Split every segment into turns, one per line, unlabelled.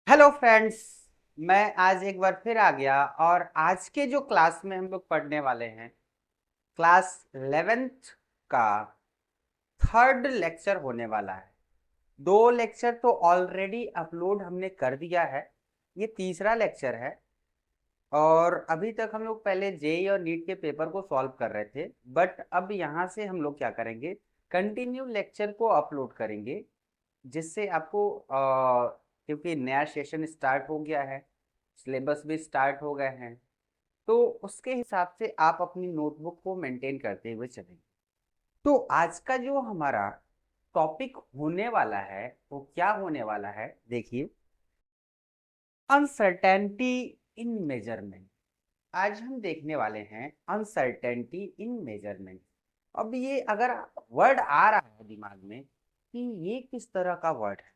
Hello friends. मैं आज एक बार फिर आ गया और आज के जो क्लास में हम लोग पढ़ने वाले हैं क्लास 11th का थर्ड लेक्चर होने वाला है। दो लेक्चर तो ऑलरेडी अपलोड हमने कर दिया है, ये तीसरा लेक्चर है। और अभी तक हम लोग पहले जेई और नीट के पेपर को सॉल्व कर रहे थे, बट अब यहाँ से हम लोग क्या करेंगे, कंटिन्यू लेक्चर को अपलोड करेंगे, जिससे आपको क्योंकि नया सेशन स्टार्ट हो गया है, सिलेबस भी स्टार्ट हो गए हैं, तो उसके हिसाब से आप अपनी नोटबुक को मेंटेन करते हुए चलेंगे। तो आज का जो हमारा टॉपिक होने वाला है वो क्या होने वाला है, देखिए, अनसर्टेनिटी इन मेजरमेंट। आज हम देखने वाले हैं अनसर्टेनिटी इन मेजरमेंट। अब ये अगर वर्ड आ रहा है दिमाग में कि ये किस तरह का वर्ड है,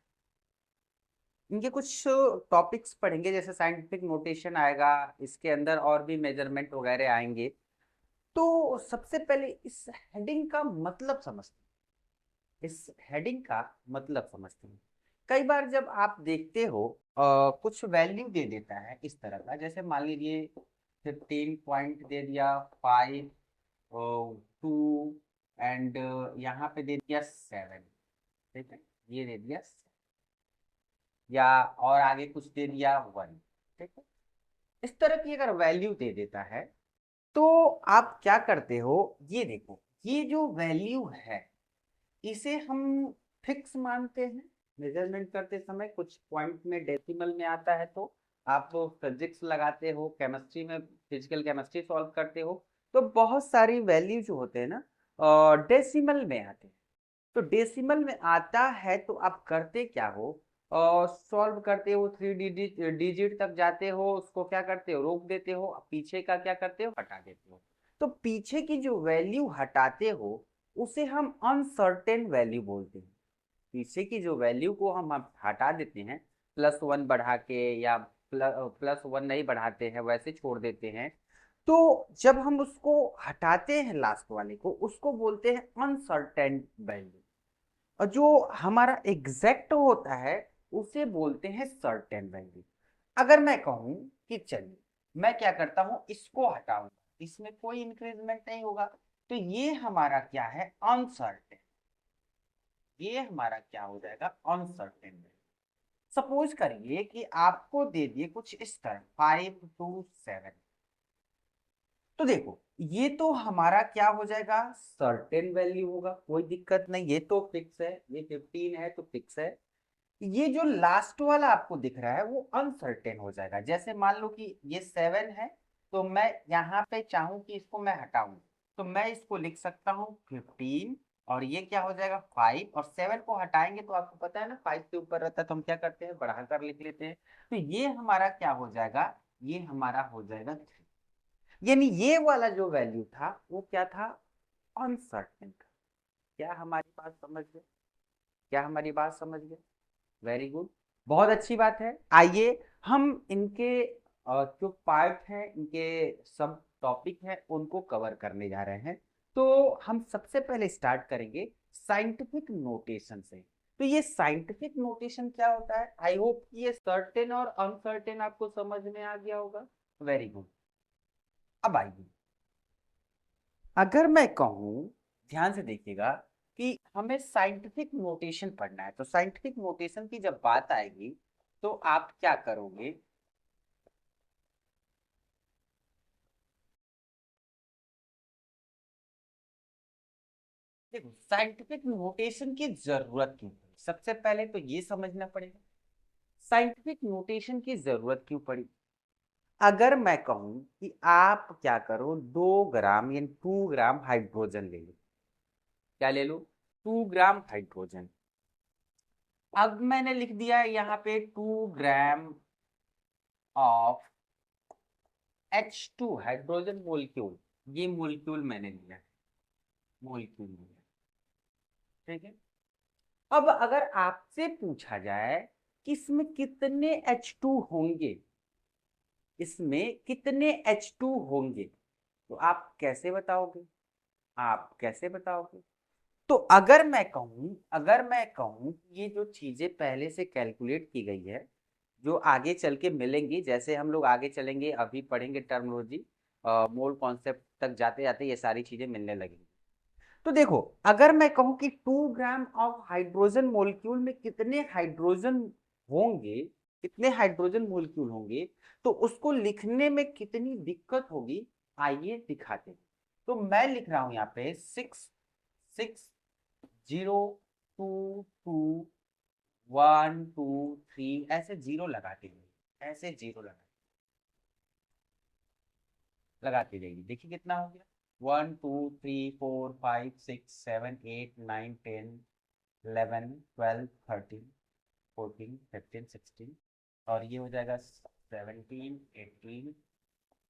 इनके कुछ टॉपिक्स पढ़ेंगे, जैसे साइंटिफिक नोटेशन आएगा, इसके अंदर और भी मेजरमेंट वगैरह आएंगे। तो सबसे पहले इस हेडिंग का मतलब समझते हैं, इस हेडिंग का मतलब समझते हैं। कई बार जब आप देखते हो कुछ वैल्यू दे देता है इस तरह का, जैसे मान लीजिए 15 पॉइंट दे दिया, 5, 2 एंड यहाँ पे दे दिया 7। ठीक है, ये दे दिया 7, या और आगे कुछ दे दिया 1। ठीक है, इस तरह की अगर वैल्यू दे देता है तो आप क्या करते हो, ये देखो, ये जो वैल्यू है इसे हम फिक्स मानते हैं। मेजरमेंट करते समय कुछ पॉइंट में डेसिमल में आता है तो आप फिजिक्स लगाते हो, केमिस्ट्री में फिजिकल केमिस्ट्री सॉल्व करते हो, तो बहुत सारी वैल्यू जो होते हैं ना डेसिमल में आते हैं। तो डेसिमल में आता है तो आप करते क्या हो, और सॉल्व करते हो, 3 डिजिट डिजिट तक जाते हो, उसको क्या करते हो, रोक देते हो, पीछे का क्या करते हो, हटा देते हो। तो पीछे की जो वैल्यू हटाते हो उसे हम अनसर्टेन वैल्यू बोलते हैं। पीछे की जो वैल्यू को हम हटा देते हैं, +1 बढ़ा के, या +1 नहीं बढ़ाते हैं, वैसे छोड़ देते हैं, तो जब हम उसको हटाते हैं लास्ट वाले को, उसको बोलते हैं अनसर्टेन वैल्यू। और जो हमारा एग्जैक्ट होता है उसे बोलते हैं सर्टेन वैल्यू। अगर मैं कहूं कि चलिए मैं क्या करता हूं, इसको हटाऊंगा, इसमें कोई इंक्रीजमेंट नहीं होगा, तो ये हमारा क्या है, अनसर्टेन। ये हमारा क्या हो जाएगा, अनसर्टेन वैल्यू। सपोज करिए कि आपको दे दिए कुछ इस तरह 5 to 7, तो देखो ये तो हमारा क्या हो जाएगा, सर्टेन वैल्यू होगा, कोई दिक्कत नहीं, ये तो फिक्स है, ये 15 है तो फिक्स है। ये जो लास्ट वाला आपको दिख रहा है वो अनसर्टेन हो जाएगा। जैसे मान लो कि ये 7 है, तो मैं यहाँ पे चाहूं कि इसको मैं हटाऊं, तो मैं इसको लिख सकता हूँ 15, और ये क्या हो जाएगा 5, और 7 को हटाएंगे तो आपको पता है ना 5 के ऊपर रहता है, तो हम क्या करते हैं, बढ़ाकर लिख लेते हैं। तो ये हमारा क्या हो जाएगा, ये हमारा हो जाएगा 3। यानी ये वाला जो वैल्यू था वो क्या था, अनसर्टेन था। क्या हमारी बात समझ गए, क्या हमारी बात समझ गए? वेरी गुड, बहुत अच्छी बात है। आइए हम इनके जो पार्ट हैं, इनके सब टॉपिक हैं, उनको कवर करने जा रहे हैं। तो हम सबसे पहले स्टार्ट करेंगे साइंटिफिक नोटेशन से। तो ये साइंटिफिक नोटेशन क्या होता है, आई होप कि ये सर्टेन और अनसर्टेन आपको समझ में आ गया होगा। Very good. अब आइए, अगर मैं कहूँ, ध्यान से देखिएगा, कि हमें साइंटिफिक नोटेशन पढ़ना है, तो साइंटिफिक नोटेशन की जब बात आएगी तो आप क्या करोगे, देखो साइंटिफिक नोटेशन की जरूरत क्यों पड़ी, सबसे पहले तो ये समझना पड़ेगा साइंटिफिक नोटेशन की जरूरत क्यों पड़ी। अगर मैं कहूं कि आप क्या करो, 2 ग्राम यानी 2 ग्राम हाइड्रोजन ले लो, क्या ले लो, 2 ग्राम हाइड्रोजन। अब मैंने लिख दिया है यहाँ पे 2 gram of H2 hydrogen molecule, ये मोलिक्यूल मैंने लिया है, मोलिक्यूल लिया है। ठीक है, अब अगर आपसे पूछा जाए कि इसमें कितने H2 होंगे, इसमें कितने H2 होंगे, तो आप कैसे बताओगे, आप कैसे बताओगे? तो अगर मैं कहूं कि ये जो चीजें पहले से कैलकुलेट की गई है, जो आगे चल के मिलेंगी, जैसे हम लोग आगे चलेंगे अभी पढ़ेंगे टर्मिनोलॉजी, मोल कॉन्सेप्ट तक जाते जाते ये सारी चीजें मिलने लगेंगी। तो देखो, अगर मैं कहूं कि 2 ग्राम ऑफ हाइड्रोजन मोलिक्यूल में कितने हाइड्रोजन होंगे, कितने हाइड्रोजन मोलिक्यूल होंगे, तो उसको लिखने में कितनी दिक्कत होगी, आइए दिखाते हैं। तो मैं लिख रहा हूं यहाँ पे 6 6 0 2 2 1 2 3, ऐसे जीरो लगाते हैं, ऐसे जीरो लगाते जाइए, देखिए कितना हो गया। 1 2 3 4 5 6 7 8 9 10 11 12 13 14 15 16, और ये हो जाएगा 17 18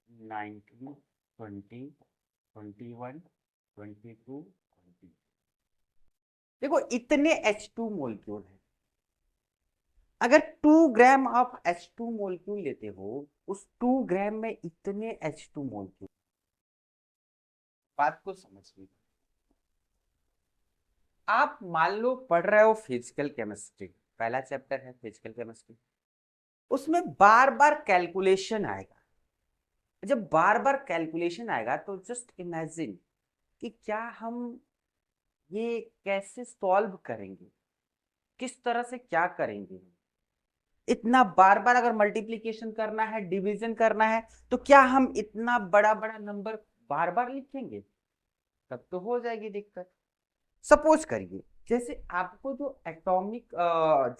19 20 21 22। देखो इतने H2 मोलिक्यूल हैं। अगर 2 ग्राम आप H2 मोलिक्यूल लेते हो, उस 2 ग्राम में इतने H2 मोलिक्यूल, बात को समझिए। आप मान लो पढ़ रहे हो फिजिकल केमिस्ट्री, पहला चैप्टर है फिजिकल केमिस्ट्री, उसमें बार बार कैलकुलेशन आएगा। जब बार बार कैलकुलेशन आएगा तो जस्ट इमेजिन कि क्या हम ये कैसे सॉल्व करेंगे, किस तरह से क्या करेंगे। इतना बार बार अगर मल्टीप्लिकेशन करना है, डिवीजन करना है, तो क्या हम इतना बड़ा बड़ा नंबर बार बार लिखेंगे? तब तो हो जाएगी दिक्कत। सपोज करिए, जैसे आपको जो एटॉमिक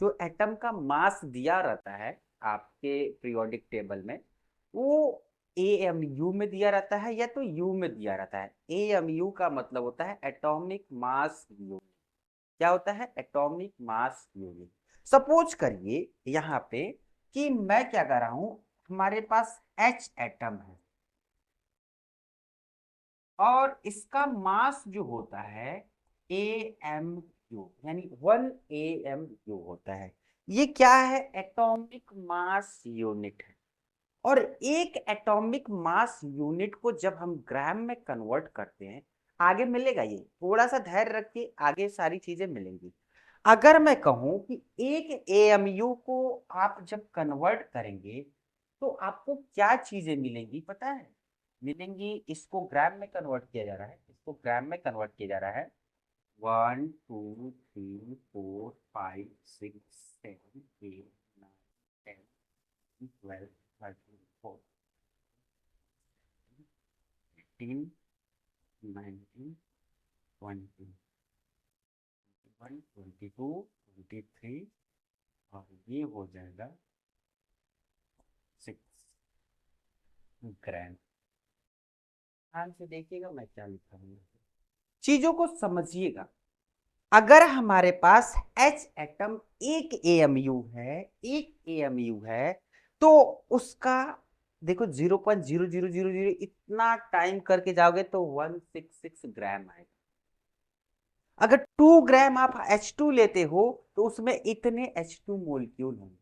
जो एटम का मास दिया रहता है आपके पीरियोडिक टेबल में, वो AMU में दिया रहता है या तो U में दिया रहता है। AMU का मतलब होता है एटॉमिक मास यूनिट। क्या होता है? Atomic mass unit. सपोज करिए यहाँ पे कि मैं क्या कर रहा हूं, हमारे पास H एटम है और इसका मास जो होता है AMU, यानी 1 AMU होता है। ये क्या है? एटॉमिक मास यूनिट है। और एक एटॉमिक मास यूनिट को जब हम ग्राम में कन्वर्ट करते हैं, आगे मिलेगा, ये थोड़ा सा धैर्य रखिए, आगे सारी चीजें मिलेंगी। अगर मैं कहूं कि एक AMU को आप जब कन्वर्ट करेंगे तो आपको क्या चीजें मिलेंगी पता है? मिलेंगी, इसको ग्राम में कन्वर्ट किया जा रहा है, इसको ग्राम में कन्वर्ट किया जा रहा है। 1 2 3 4 5 6 7 8 9 10 11 12 13 14 15 16 17 18 19 20 21 22 23, और ये हो जाएगा 6 ग्राम। ध्यान से देखिएगा मैं क्या लिखा हूँ, चीजों को समझिएगा। अगर हमारे पास H एटम एक AMU है, एक AMU है, तो उसका देखो 0.0000 इतना टाइम करके जाओगे तो 166 ग्राम आएगा। अगर 2 ग्राम आप H2 लेते हो तो उसमें इतने H2 मोलिक्यूल होंगे।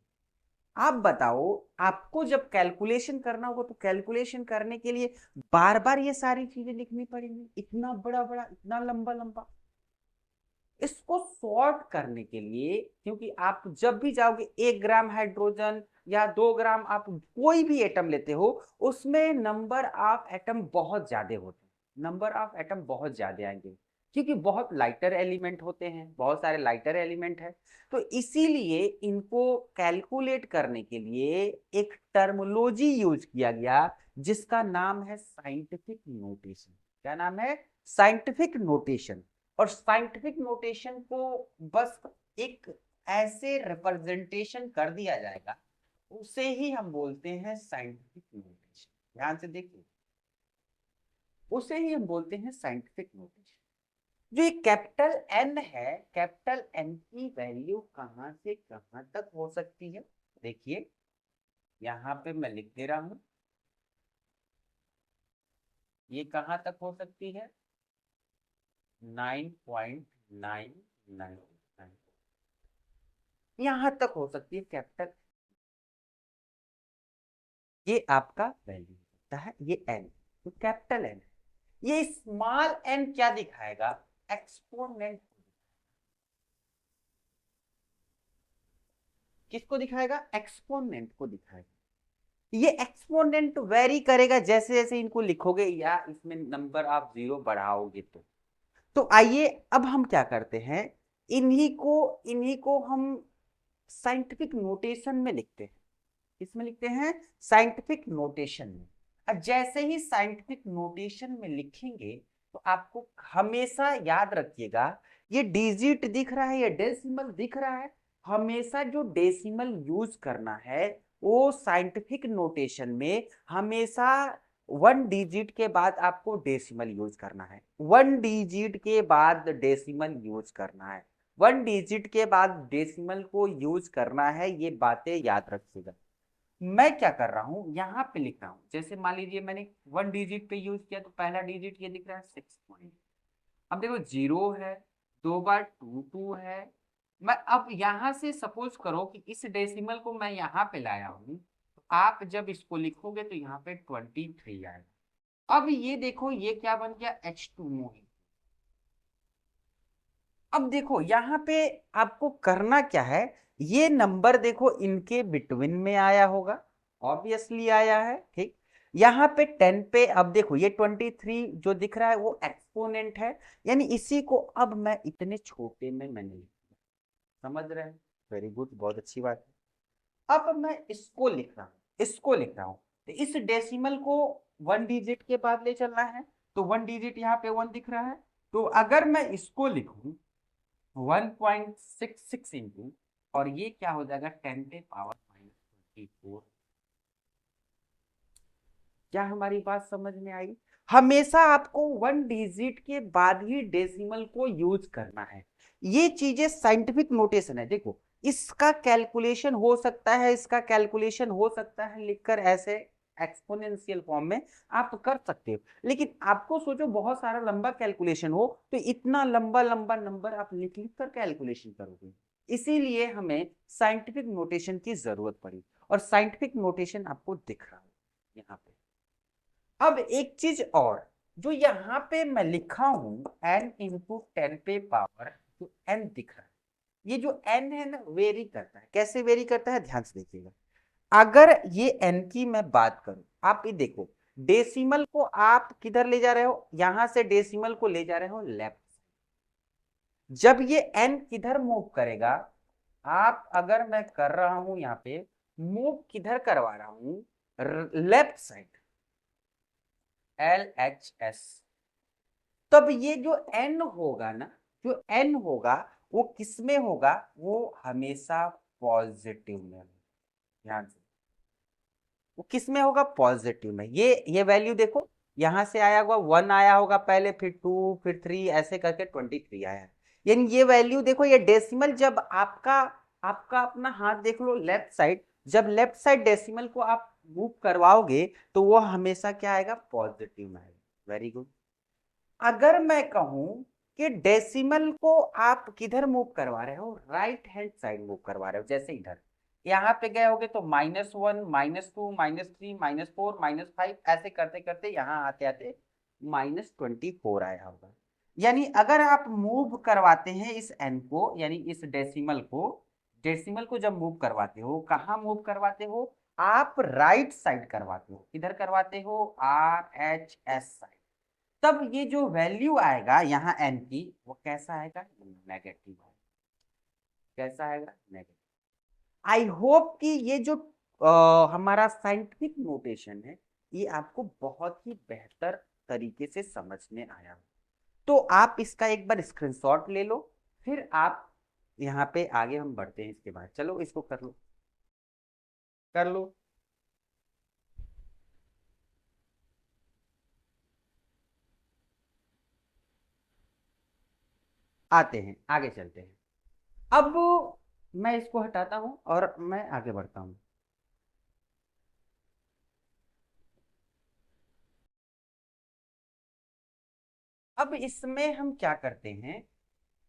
आप बताओ, आपको जब कैलकुलेशन करना होगा तो कैलकुलेशन करने के लिए बार बार ये सारी चीजें लिखनी पड़ेंगी, इतना बड़ा बड़ा, इतना लंबा लंबा। इसको सॉर्ट करने के लिए, क्योंकि आप जब भी जाओगे 1 ग्राम हाइड्रोजन या 2 ग्राम, आप कोई भी एटम लेते हो, उसमें नंबर ऑफ एटम बहुत ज्यादा होते हैं, नंबर ऑफ एटम बहुत ज्यादा आएंगे, क्योंकि बहुत लाइटर एलिमेंट होते हैं, बहुत सारे लाइटर एलिमेंट है। तो इसीलिए इनको कैलकुलेट करने के लिए एक टर्मोलॉजी यूज किया गया, जिसका नाम है साइंटिफिक नोटेशन। क्या नाम है? Scientific notation. और साइंटिफिक नोटेशन को बस एक ऐसे रिप्रेजेंटेशन कर दिया जाएगा, उसे ही हम बोलते हैं साइंटिफिक नोटेशन। ध्यान से देखिए, उसे ही हम बोलते हैं साइंटिफिक नोटेशन। जो ये कैपिटल N है, कैपिटल N की वैल्यू कहां से कहां तक हो सकती है? देखिए यहां पे मैं लिख दे रहा हूं, ये कहां तक हो सकती है? 9.999, यहां तक हो सकती है कैपिटल। ये आपका वैल्यू होता है, ये N, तो कैपिटल N। ये स्मॉल n क्या दिखाएगा? एक्सपोनेंट। किसको दिखाएगा? एक्सपोनेंट को दिखाएगा। ये एक्सपोनेंट वेरी करेगा जैसे जैसे इनको लिखोगे या इसमें नंबर आप 0 बढ़ाओगे तो आइए अब हम क्या करते हैं, इन्हीं को हम साइंटिफिक नोटेशन में लिखते हैं। इसमें लिखते हैं साइंटिफिक नोटेशन में। और जैसे ही साइंटिफिक नोटेशन में लिखेंगे तो आपको हमेशा याद रखिएगा, ये डिजिट दिख रहा है, ये डेसिमल दिख रहा है, हमेशा जो डेसिमल यूज करना है वो साइंटिफिक नोटेशन में हमेशा 1 डिजिट के बाद आपको डेसिमल यूज करना है। 1 डिजिट के बाद डेसिमल यूज करना है, 1 डिजिट के बाद डेसिमल को यूज करना है, ये बातें याद रखिएगा। मैं क्या कर रहा हूं, यहां पे लिख रहा हूं, जैसे मान लीजिए मैंने 1 डिजिट पे यूज किया तो पहला डिजिट ये दिख रहा है 6 पॉइंट। अब देखो 0 है, 2 बार 2 है। मैं अब यहां से सपोज करो कि इस डेसिमल को मैं यहां पे लाया हूं, तो आप जब इसको लिखोगे तो यहाँ पे 23 आएगा। अब ये देखो ये क्या बन गया, H2O। अब देखो यहाँ पे आपको करना क्या है, ये नंबर देखो इनके बिटवीन में आया होगा, ऑब्वियसली आया है, ठीक। यहाँ पे 10 पे अब देखो ये 23 जो दिख रहा है वो एक्सपोनेंट है, यानी इसी को अब मैं इतने छोटे में मैंने लिख दिया। समझ रहे हैं? वेरी गुड, बहुत अच्छी बात है। अब मैं इसको लिख रहा हूँ, इसको लिख रहा हूँ, तो इस डेसिमल को 1 डिजिट के बाद ले चलना है, तो 1 डिजिट यहाँ पे 1 दिख रहा है, तो अगर मैं इसको लिखूं 1.66 इंटू, और ये क्या हो जाएगा 10 पे पावर -24। क्या हमारी बात समझ में आई? हमेशा आपको 1 डिजिट के बाद ही डेसिमल को यूज करना है। ये चीजें साइंटिफिक नोटेशन है। देखो इसका कैलकुलेशन हो सकता है, इसका कैलकुलेशन हो सकता है लिखकर ऐसे एक्सपोनेंशियल फॉर्म में आप कर सकते हो, लेकिन आपको सोचो बहुत सारा लंबा कैलकुलेशन हो तो इतना लंबा लंबा नंबर आप लिख लिख कर कैलकुलेशन करोगे, इसीलिए हमें साइंटिफिक नोटेशन की जरूरत पड़ी, और साइंटिफिक नोटेशन आपको दिख रहा है यहाँ पे। अब एक चीज और, जो यहाँ पे मैं लिखा हूं n इंटू 10 पे पावर, जो n दिख रहा है, ये जो n है ना वेरी करता है। कैसे वेरी करता है, ध्यान से देखिएगा। अगर ये n की मैं बात करूं, आप ये देखो डेसिमल को आप किधर ले जा रहे हो, यहां से डेसिमल को ले जा रहे हो लेफ्ट। जब ये n किधर मूव करेगा, आप अगर मैं कर रहा हूं यहाँ पे मूव किधर करवा रहा हूं, लेफ्ट साइड, LHS, तब ये जो n होगा ना, जो n होगा वो किस में होगा, वो हमेशा पॉजिटिव में होगा। ध्यान से, वो किस में होगा, पॉजिटिव में। ये वैल्यू देखो यहां से आया होगा 1 आया होगा पहले, फिर 2, फिर 3, ऐसे करके 23 आया है। यानी ये वैल्यू देखो, ये डेसिमल जब आपका आपका अपना हाथ देख लो लेफ्ट साइड, जब लेफ्ट साइड डेसिमल को आप मूव करवाओगे तो वो हमेशा क्या आएगा, पॉजिटिव में आएगा। Very good. अगर मैं कहूं कि डेसिमल को आप किधर मूव करवा रहे हो, राइट हैंड साइड मूव करवा रहे हो, जैसे इधर यहाँ पे गए होगे तो -1, -2, -3, -4, -5, ऐसे करते करते यहाँ आते आते -24 आया होगा। यानी अगर आप मूव करवाते हैं इस n को, यानी इस डेसिमल को जब मूव करवाते हो, कहाँ मूव करवाते हो, आप राइट साइड करवाते हो। किधर करवाते हो, RHS साइड। तब ये जो वैल्यू आएगा यहाँ n की, वो कैसा आएगा, नेगेटिव आएगा। कैसा आएगा, नेगेटिव। आई होप कि ये जो हमारा साइंटिफिक नोटेशन है ये आपको बहुत ही बेहतर तरीके से समझ में आया। तो आप इसका एक बार स्क्रीनशॉट ले लो, फिर आप यहाँ पे आगे हम बढ़ते हैं इसके बाद। चलो इसको कर लो, कर लो। आते हैं, आगे चलते हैं। अब मैं इसको हटाता हूं और मैं आगे बढ़ता हूं। अब इसमें हम क्या करते हैं,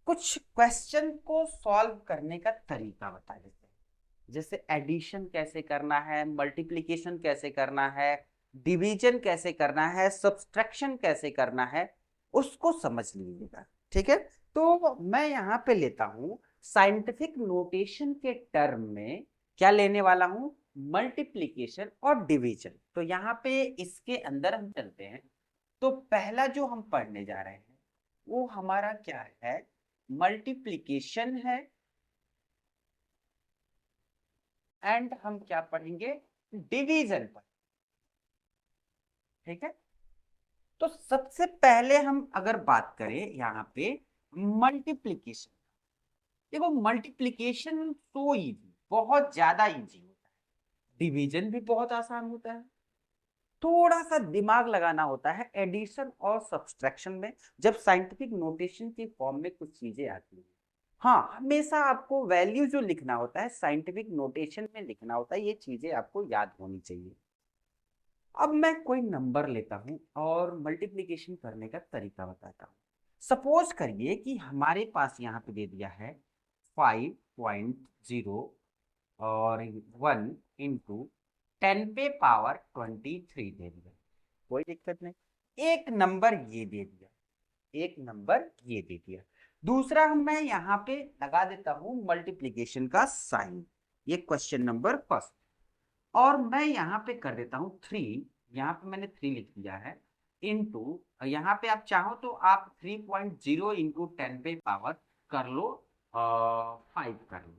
कुछ क्वेश्चन को सॉल्व करने का तरीका बता देते हैं। जैसे एडिशन कैसे करना है, मल्टीप्लिकेशन कैसे करना है, डिवीजन कैसे करना है, सब्सट्रैक्शन कैसे करना है, उसको समझ लीजिएगा। ठीक है, तो मैं यहाँ पे लेता हूँ साइंटिफिक नोटेशन के टर्म में क्या लेने वाला हूं, मल्टीप्लीकेशन और डिवीजन। तो यहाँ पे इसके अंदर हम चलते हैं। तो पहला जो हम पढ़ने जा रहे हैं वो हमारा क्या है, मल्टीप्लीकेशन है। एंड हम क्या पढ़ेंगे, डिवीजन पर। ठीक है, तो सबसे पहले हम अगर बात करें यहाँ पे मल्टीप्लीकेशन, देखो मल्टीप्लीकेशन तो इजी, बहुत ज्यादा इजी होता है। डिवीजन भी बहुत आसान होता है, थोड़ा सा दिमाग लगाना होता है एडिशन और सब्सट्रैक्शन में, जब साइंटिफिक नोटेशन की फॉर्म में कुछ चीजें आती हैं। हाँ, हमेशा आपको वैल्यू जो लिखना होता है साइंटिफिक नोटेशन में लिखना होता है, ये चीजें आपको याद होनी चाहिए। अब मैं कोई नंबर लेता हूं और मल्टीप्लिकेशन करने का तरीका बताता हूं। सपोज करिए कि हमारे पास यहाँ पे दे दिया है 5.0 और 1 इंटू 10⁻23 दे दिया, कोई दिक्कत नहीं। एक नंबर ये दे दिया, एक नंबर ये दे दिया। दूसरा हम मैं यहाँ पे लगा देता हूं मल्टीप्लिकेशन का साइन, ये क्वेश्चन नंबर फर्स्ट। और मैं यहाँ पे कर देता हूँ 3, यहाँ पे मैंने 3 लिख दिया है, इंटू यहाँ पे आप चाहो तो आप 3.0 इंटू 10 पे पावर कर लो, 5 कर लो।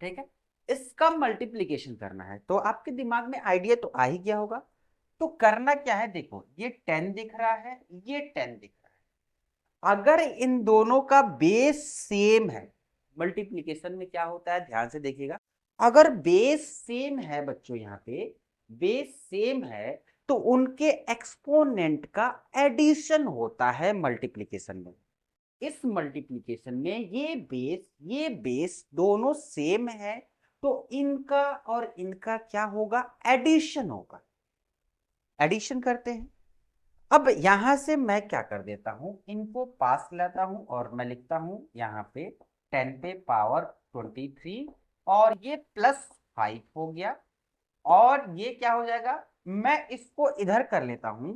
ठीक है, इसका मल्टीप्लीकेशन करना है, तो आपके दिमाग में आइडिया तो आ ही गया होगा। तो करना क्या है, देखो ये 10 दिख रहा है, ये 10 दिख रहा है। अगर इन दोनों का बेस सेम है, मल्टीप्लीकेशन में क्या होता है ध्यान से देखिएगा, अगर बेस सेम है बच्चों, यहाँ पे बेस सेम है तो उनके एक्सपोनेंट का एडिशन होता है मल्टीप्लीकेशन में। इस मल्टीप्लीकेशन में ये बेस दोनों सेम है, तो इनका और इनका क्या होगा, एडिशन होगा। एडिशन करते हैं। अब यहां से मैं क्या कर देता हूं, इनको पास लाता हूं और मैं लिखता हूं यहाँ पे 10⁻23 और ये +5 हो गया। और ये क्या हो जाएगा, मैं इसको इधर कर लेता हूं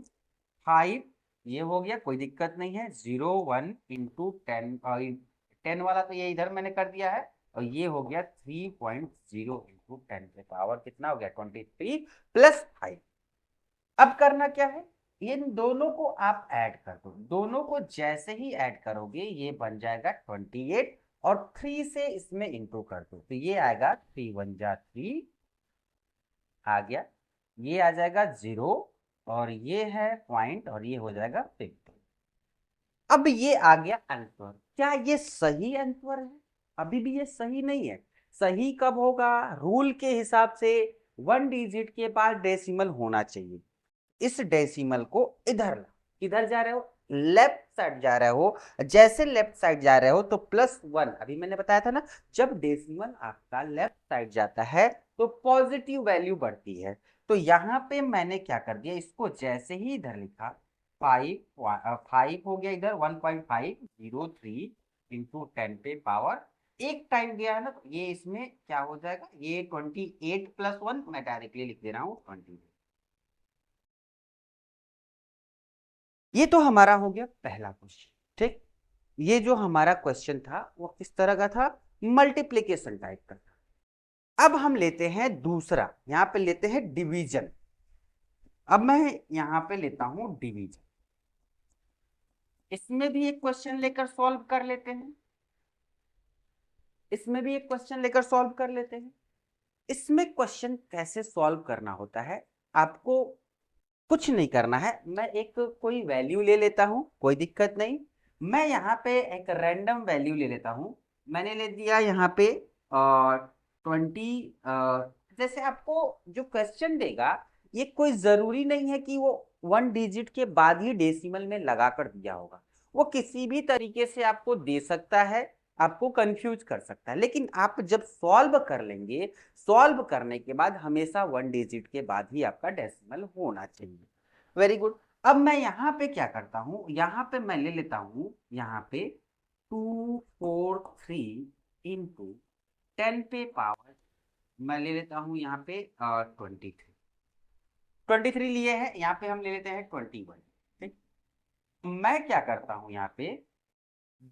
5, ये हो गया, कोई दिक्कत नहीं है। 0 1 इंटू 10, 10 वाला तो ये इधर मैंने कर दिया है, और ये हो गया 3.0 इंटू 10 पे पावर कितना हो गया, 23 +5। अब करना क्या है, इन दोनों को आप ऐड कर दो, दोनों को जैसे ही ऐड करोगे ये बन जाएगा 28, और 3 से इसमें इंटू कर दो तो ये आएगा 3 1 जा 3 आ गया, ये आ जाएगा 0 और ये है पॉइंट और ये हो जाएगा 50। अब ये आ गया आंसर। क्या ये सही आंसर है, अभी भी ये सही नहीं है। सही कब होगा, रूल के हिसाब से 1 डिजिट के बाद डेसिमल होना चाहिए। इस डेसिमल को इधर ला, किधर जा रहे हो, लेफ्ट साइड जा रहे हो। जैसे लेफ्ट साइड जा रहे हो तो +1, अभी मैंने बताया था ना, जब डेसिमल आपका लेफ्ट साइड जाता है तो पॉजिटिव वैल्यू बढ़ती है। तो यहाँ पे मैंने क्या कर दिया, इसको जैसे ही इधर लिखा 5 हो गया, इधर 1.503 इंटू 10 पे पावर, एक टाइम गया है ना, तो ये इसमें क्या हो जाएगा, ये 28 + 1 मैं डायरेक्टली लिख दे रहा हूँ 20। ये तो हमारा हो गया पहला क्वेश्चन। ठीक, ये जो हमारा क्वेश्चन था वो किस तरह का था, मल्टीप्लिकेशन टाइप का था। अब हम लेते हैं दूसरा, यहां पे लेते हैं डिवीजन। अब मैं यहां पे लेता हूं डिवीजन, इसमें भी एक क्वेश्चन लेकर सॉल्व कर लेते हैं, इसमें भी एक क्वेश्चन लेकर सॉल्व कर लेते हैं। इसमें क्वेश्चन कैसे सॉल्व करना होता है, आपको कुछ नहीं करना है। मैं एक कोई वैल्यू ले लेता हूं, कोई दिक्कत नहीं। मैं यहाँ पे एक रैंडम वैल्यू ले लेता हूं, मैंने ले दिया यहाँ पे 20। जैसे आपको जो क्वेश्चन देगा ये कोई जरूरी नहीं है कि वो 1 डिजिट के बाद ही डेसिमल में लगा कर दिया होगा, वो किसी भी तरीके से आपको दे सकता है, आपको कंफ्यूज कर सकता है। लेकिन आप जब सॉल्व कर लेंगे, सॉल्व करने के बाद हमेशा 1 डिजिट के बाद ही आपका डेसिमल होना चाहिए। Very good. अब मैं यहाँ पे क्या करता हूँ, यहाँ पे मैं ले लेता हूँ यहाँ पे 243 इंटू 10 पे पावर, मैं ले लेता हूँ यहाँ पे 23 लिए हैं, यहाँ पे हम ले लेते हैं 21। ठीक, मैं क्या करता हूँ यहाँ पे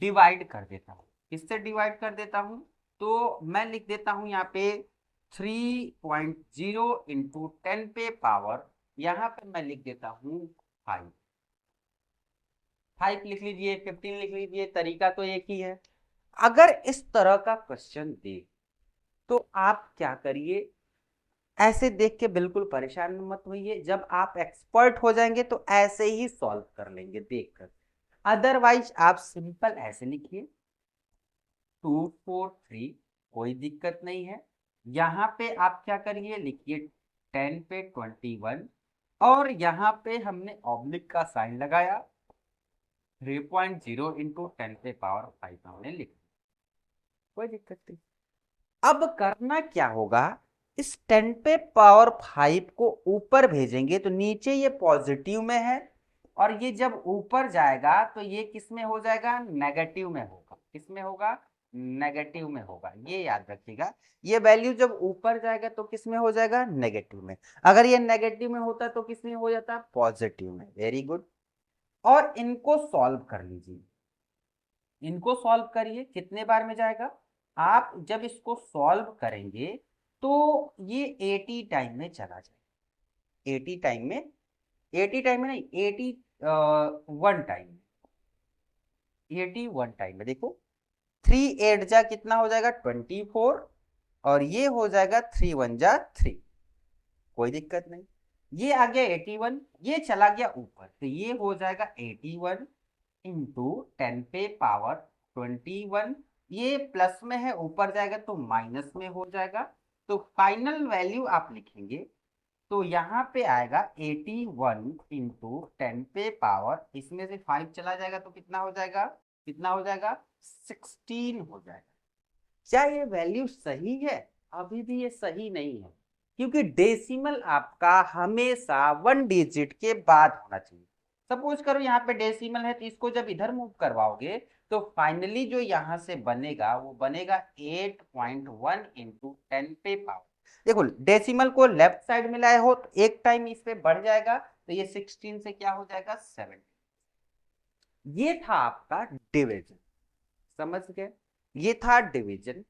डिवाइड कर देता हूँ, किससे डिवाइड कर देता हूं, तो मैं लिख देता हूं यहाँ पे 3.0 इंटू 10 पे पावर, यहाँ पे मैं लिख देता हूँ 5। 5 लिख लीजिए, 15 लिख लीजिए, तरीका तो एक ही है। अगर इस तरह का क्वेश्चन दे तो आप क्या करिए, ऐसे देख के बिल्कुल परेशान मत होइए, जब आप एक्सपर्ट हो जाएंगे तो ऐसे ही सॉल्व कर लेंगे देखकर। अदरवाइज आप सिंपल ऐसे लिखिए 243, कोई दिक्कत नहीं है। यहाँ पे आप क्या करिए, लिखिए 10 पे 21, और यहाँ पे हमने ऑब्लिक का साइन लगाया, 3.0 इंटू 10 पे पावर 5 हमने लिख दिया, कोई दिक्कत नहीं। अब करना क्या होगा, इस 10 पे पावर 5 को ऊपर भेजेंगे तो नीचे ये पॉजिटिव में है, और ये जब ऊपर जाएगा तो ये किस में हो जाएगा, नेगेटिव में होगा। किस में होगा, नेगेटिव में होगा, ये याद रखिएगा। ये वैल्यू जब ऊपर जाएगा तो किस में हो जाएगा, नेगेटिव में। अगर ये नेगेटिव में होता तो किस में हो जाता, पॉजिटिव में। Very good. और इनको सॉल्व कर लीजिए, इनको सॉल्व करिए, कितने बार में जाएगा, आप जब इसको सॉल्व करेंगे तो ये 80 टाइम में चला जाएगा। 80 टाइम में, 80 टाइम में नहीं, 81 टाइम में, 81 टाइम में। देखो 3 8 जा कितना हो जाएगा, 24, और ये हो जाएगा 3 1 जा 3, कोई दिक्कत नहीं। ये आ गया 81, ये चला गया ऊपर, तो ये हो जाएगा 81 इंटू 10 पे पावर 21। ये प्लस में है, ऊपर जाएगा तो माइनस में हो जाएगा। तो फाइनल वैल्यू आप लिखेंगे तो यहाँ पे आएगा 81 इंटू 10 पे पावर, इसमें से 5 चला जाएगा तो कितना हो जाएगा, कितना हो जाएगा, 16 हो जाएगा। क्या ये वैल्यू सही है, अभी भी ये सही नहीं है, क्योंकि डेसिमल आपका हमेशा 1 डिजिट के बाद होना चाहिए। सपोज करो यहाँ पे डेसिमल है, तो इसको जब इधर मूव करवाओगे तो फाइनली जो यहाँ से बनेगा वो बनेगा 8.1 इंटू 10 पे पावर। देखो डेसिमल को लेफ्ट साइड में लाए हो तो एक टाइम इस पे बढ़ जाएगा, तो ये 16 से क्या हो जाएगा, 7। ये था आपका डिवीजन, समझ गए, ये था डिवीजन।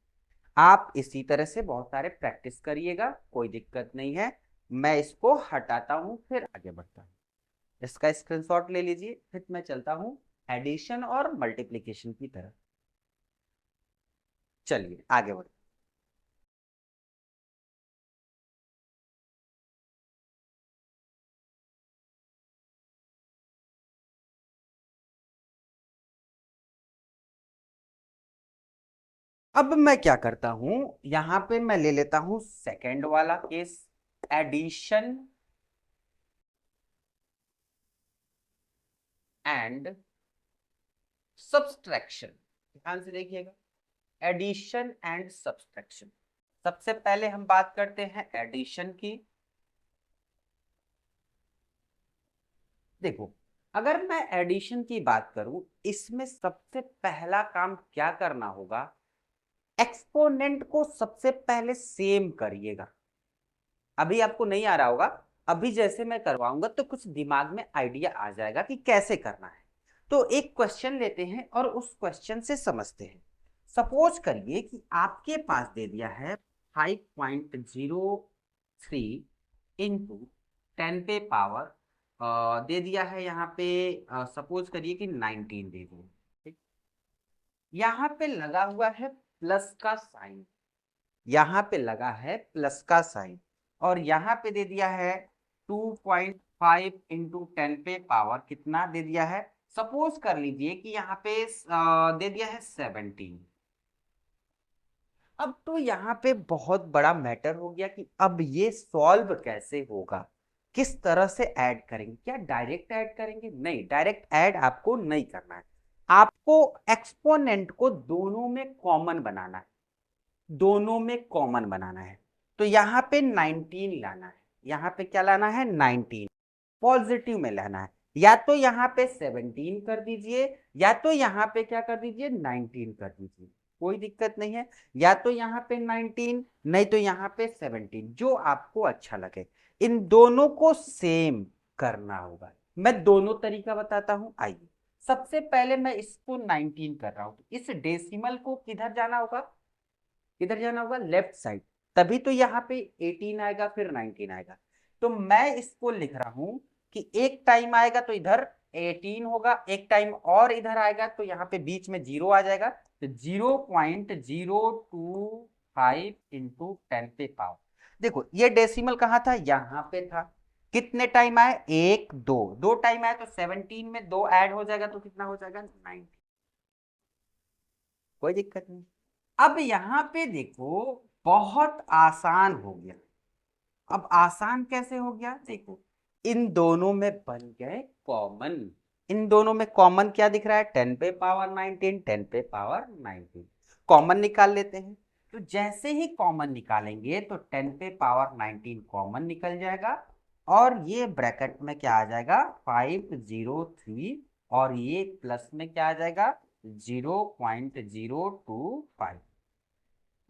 आप इसी तरह से बहुत सारे प्रैक्टिस करिएगा, कोई दिक्कत नहीं है। मैं इसको हटाता हूं, फिर आगे बढ़ता हूं। इसका स्क्रीनशॉट ले लीजिए, फिर मैं चलता हूं एडिशन और मल्टीप्लिकेशन की तरफ। चलिए आगे बढ़ते। अब मैं क्या करता हूं, यहां पे मैं ले लेता हूं सेकंड वाला केस, एडिशन एंड सब्सट्रैक्शन। ध्यान से देखिएगा, एडिशन एंड सब्सट्रैक्शन। सबसे पहले हम बात करते हैं एडिशन की। देखो अगर मैं एडिशन की बात करूं, इसमें सबसे पहला काम क्या करना होगा, एक्सपोनेंट को सबसे पहले सेम करिएगा। अभी आपको नहीं आ रहा होगा, अभी जैसे मैं करवाऊंगा तो कुछ दिमाग में आइडिया आ जाएगा कि कैसे करना है। तो एक क्वेश्चन लेते हैं और उस क्वेश्चन से समझते हैं। सपोज करिए कि आपके पास दे दिया है 5.03 इंटू 10 पे पावर, दे दिया है यहाँ पे, सपोज करिए कि 19 दे दिया, ठीक। यहाँ पे लगा हुआ है प्लस का साइन, यहाँ पे लगा है प्लस का साइन, और यहाँ पे दे दिया है 2.5 इंटू 10 पे पावर कितना दे दिया है, सपोज कर लीजिए कि यहाँ पे दे दिया है 17। अब तो यहाँ पे बहुत बड़ा मैटर हो गया कि अब ये सॉल्व कैसे होगा, किस तरह से ऐड करेंगे, क्या डायरेक्ट ऐड करेंगे, नहीं डायरेक्ट ऐड आपको नहीं करना है। आपको एक्सपोनेंट को दोनों में कॉमन बनाना है, दोनों में कॉमन बनाना है। तो यहाँ पे 19 लाना है, यहाँ पे क्या लाना है, 19 पॉजिटिव में लाना है। या तो यहाँ पे 17 कर दीजिए, या तो यहाँ पे क्या कर दीजिए, 19 कर दीजिए, कोई दिक्कत नहीं है। या तो यहाँ पे 19, नहीं तो यहाँ पे 17, जो आपको अच्छा लगे। इन दोनों को सेम करना होगा। मैं दोनों तरीका बताता हूं, आइए। सबसे पहले मैं इसको 19 कर रहा हूं, तो इस डेसिमल को किधर जाना होगा, किधर जाना होगा, लेफ्ट साइड, तभी तो यहाँ पे 18 आएगा फिर 19 आएगा। तो मैं इसको लिख रहा हूं कि एक टाइम आएगा तो इधर 18 होगा, एक टाइम और इधर आएगा तो यहाँ पे बीच में 0 आ जाएगा, तो 0.025 इंटू 10 पे पावर। देखो ये डेसिमल कहाँ था, यहाँ पे था। कितने टाइम आए, एक दो, दो टाइम आए तो 17 में दो ऐड हो जाएगा तो कितना हो जाएगा, 90। कोई दिक्कत नहीं। अब यहाँ पे देखो बहुत आसान हो गया। अब आसान कैसे हो गया, देखो इन दोनों में बन गए कॉमन। इन दोनों में कॉमन क्या दिख रहा है, 10 पे पावर 19, 10 पे पावर 19। कॉमन निकाल लेते हैं। तो जैसे ही कॉमन निकालेंगे तो 10 पे पावर 19 कॉमन निकल जाएगा, और ये ब्रैकेट में क्या आ जाएगा, 503, और ये प्लस में क्या आ जाएगा, 0.025।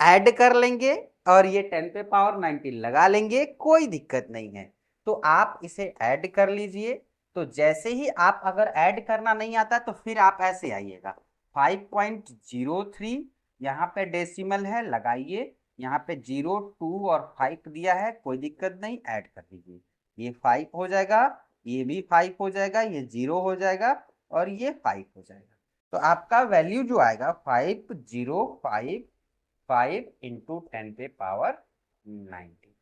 ऐड कर लेंगे और ये 10 पे पावर 19 लगा लेंगे, कोई दिक्कत नहीं है। तो आप इसे ऐड कर लीजिए। तो जैसे ही आप अगर ऐड करना नहीं आता तो फिर आप ऐसे आइएगा, 5.03, यहाँ पे डेसिमल है लगाइए, यहाँ पे 0 2 और 5 दिया है, कोई दिक्कत नहीं, ऐड कर दीजिए। ये 5 हो जाएगा, ये भी 5 हो जाएगा, ये 0 हो जाएगा और ये 5 हो जाएगा। तो आपका वैल्यू जो आएगा 505 इंटू 10 पे पावर 19।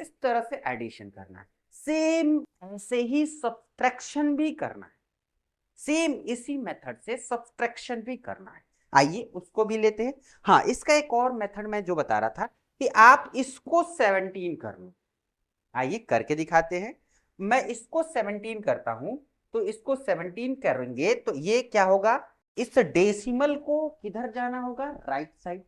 इस तरह से एडिशन करना है। सेम ऐसे ही सब्ट्रैक्शन भी करना है, सेम इसी मेथड से सब्ट्रैक्शन भी करना है। आइए उसको भी लेते हैं। हाँ, इसका एक और मेथड मैं जो बता रहा था कि आप इसको 17 कर लो। आइए करके दिखाते हैं। मैं इसको 17 करता हूं, तो इसको 17 करेंगे तो ये क्या होगा, इस डेसिमल को किधर जाना होगा, राइट साइड,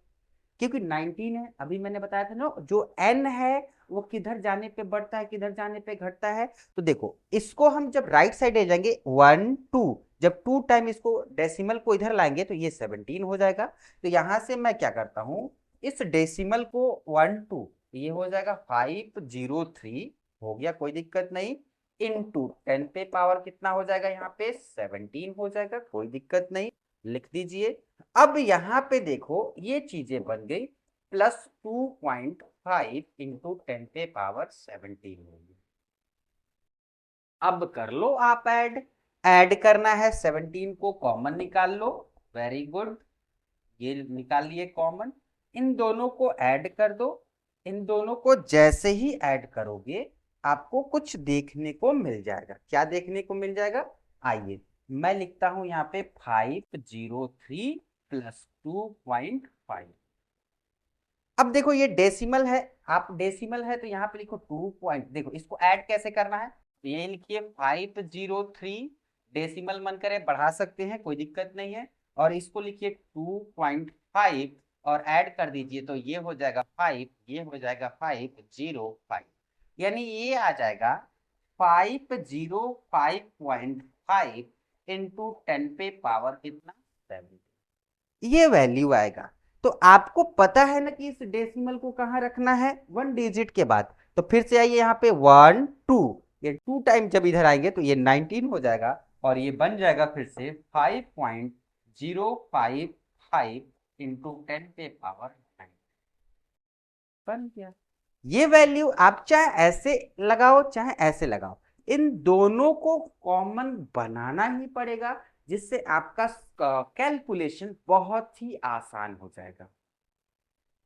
क्योंकि 19 है, अभी मैंने बताया था ना, जो n है वो किधर जाने पे बढ़ता है किधर जाने पे घटता है। तो देखो इसको हम जब राइट साइड ले जाएंगे 1 2, जब 2 टाइम इसको डेसिमल को इधर लाएंगे तो ये 17 हो जाएगा। तो यहां से मैं क्या करता हूं, इस डेसिमल को 1 2, ये हो जाएगा 503, हो गया कोई दिक्कत नहीं, इनटू 10 पे पावर कितना हो जाएगा, यहाँ पे 17 हो जाएगा, कोई दिक्कत नहीं, लिख दीजिए। अब यहां पे देखो ये चीजें बन गई, +2.5 इंटू 10 पे पावर 17 होगी। अब कर लो आप ऐड, ऐड करना है 17 को कॉमन निकाल लो, वेरी गुड, ये निकाल लिए कॉमन। इन दोनों को ऐड कर दो। इन दोनों को जैसे ही ऐड करोगे आपको कुछ देखने को मिल जाएगा, क्या देखने को मिल जाएगा, आइए मैं लिखता हूं यहाँ पे 503 प्लस 2.5। अब देखो ये डेसिमल है, आप डेसिमल है तो यहाँ पे लिखो 2 पॉइंट, देखो इसको ऐड कैसे करना है, तो ये लिखिए 503, डेसिमल मन करे बढ़ा सकते हैं, कोई दिक्कत नहीं है, और इसको लिखिए 2.5 और ऐड कर दीजिए तो ये हो जाएगा 5, ये हो जाएगा 505, यानी ये आ जाएगा 505.5 इंटू 10 पे पावर कितना, 7, ये वैल्यू आएगा। तो आपको पता है ना कि इस डेसिमल को कहाँ रखना है, 1 डिजिट के बाद। तो फिर से आइए यहाँ पे 1 2, ये 2 टाइम जब इधर आएंगे तो ये 19 हो जाएगा, और ये बन जाएगा फिर से 5.055 इंटू 10 पे पावर 9, बन गया। ये वैल्यू आप चाहे ऐसे लगाओ चाहे ऐसे लगाओ, इन दोनों को कॉमन बनाना ही पड़ेगा, जिससे आपका कैलकुलेशन बहुत ही आसान हो जाएगा।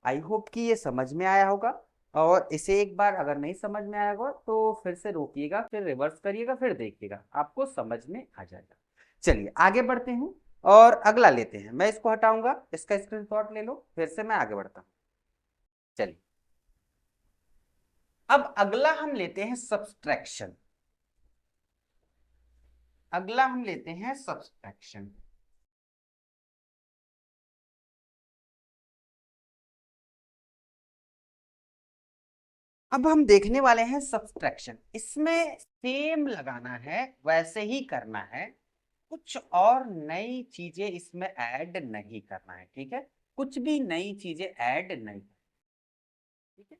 आई होप कि ये समझ में आया होगा, और इसे एक बार अगर नहीं समझ में आया होगा तो फिर से रोकिएगा, फिर रिवर्स करिएगा, फिर देखिएगा, आपको समझ में आ जाएगा। चलिए आगे बढ़ते हैं और अगला लेते हैं। मैं इसको हटाऊंगा, इसका स्क्रीनशॉट ले लो, फिर से मैं आगे बढ़ता हूँ। चलिए अब अगला हम लेते हैं सब्सट्रैक्शन। अगला हम लेते हैं सब्सट्रैक्शन। अब हम देखने वाले हैं सब्सट्रैक्शन। इसमें सेम लगाना है, वैसे ही करना है, कुछ और नई चीजें इसमें ऐड नहीं करना है, ठीक है, कुछ भी नई चीजें ऐड नहीं, ठीक है।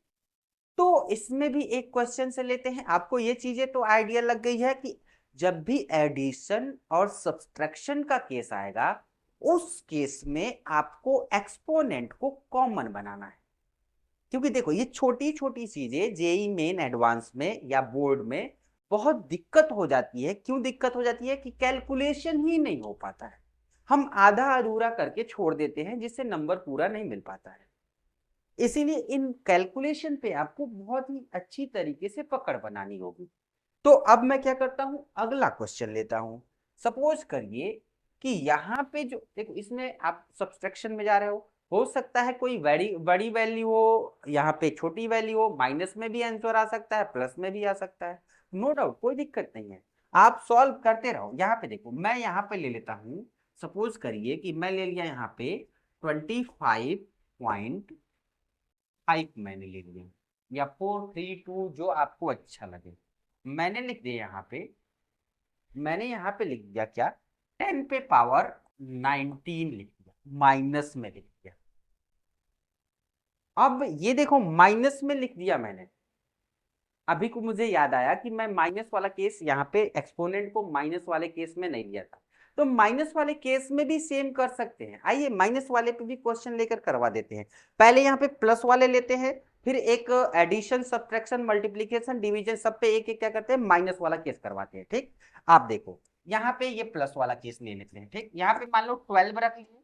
तो इसमें भी एक क्वेश्चन से लेते हैं। आपको ये चीजें तो आइडिया लग गई है कि जब भी एडिशन और सब्सट्रैक्शन का केस आएगा उस केस में आपको एक्सपोनेंट को कॉमन बनाना है, क्योंकि देखो ये छोटी छोटी चीजें जेई मेन एडवांस में या बोर्ड में बहुत दिक्कत हो जाती है। क्यों दिक्कत हो जाती है कि कैलकुलेशन ही नहीं हो पाता है, हम आधा अधूरा करके छोड़ देते हैं जिससे नंबर पूरा नहीं मिल पाता है। इसीलिए इन कैलकुलेशन पे आपको बहुत ही अच्छी तरीके से पकड़ बनानी होगी। तो अब मैं क्या करता हूं, अगला क्वेश्चन लेता हूं। सपोज करिए कि यहाँ पे जो देखो इसमें आप सब्सट्रैक्शन में जा रहे हो सकता है कोई बड़ी बड़ी वैल्यू हो, यहाँ पे छोटी वैल्यू हो, माइनस में भी आंसर आ सकता है, प्लस में भी आ सकता है, नो डाउट कोई दिक्कत नहीं है, आप सॉल्व करते रहो। यहाँ पे देखो मैं यहाँ पे ले लेता हूँ, सपोज करिए कि मैं ले लिया यहाँ पे 25.5 मैंने ले लिया, या 432 जो आपको अच्छा लगे। मैंने लिख दिया यहाँ पे, मैंने यहाँ पे लिख दिया क्या, 10 पे पावर 19 लिख दिया, माइनस में लिख दिया। अब ये देखो माइनस में लिख दिया मैंने, अभी को मुझे याद आया कि मैं माइनस वाला केस यहाँ पे एक्सपोनेंट को माइनस वाले केस में नहीं लिया था, तो माइनस वाले केस में भी सेम कर सकते हैं। आइए माइनस वाले पे भी क्वेश्चन लेकर करवा देते हैं। पहले यहाँ पे प्लस वाले लेते हैं, फिर एक एडिशन सब्ट्रैक्शन मल्टीप्लीकेशन डिवीजन सब पे एक एक क्या करते हैं माइनस वाला केस करवाते हैं। ठीक, आप देखो यहाँ पे ये प्लस वाला केस ले लेते हैं। ठीक, यहाँ पे मान लो 12 रख लीजिए,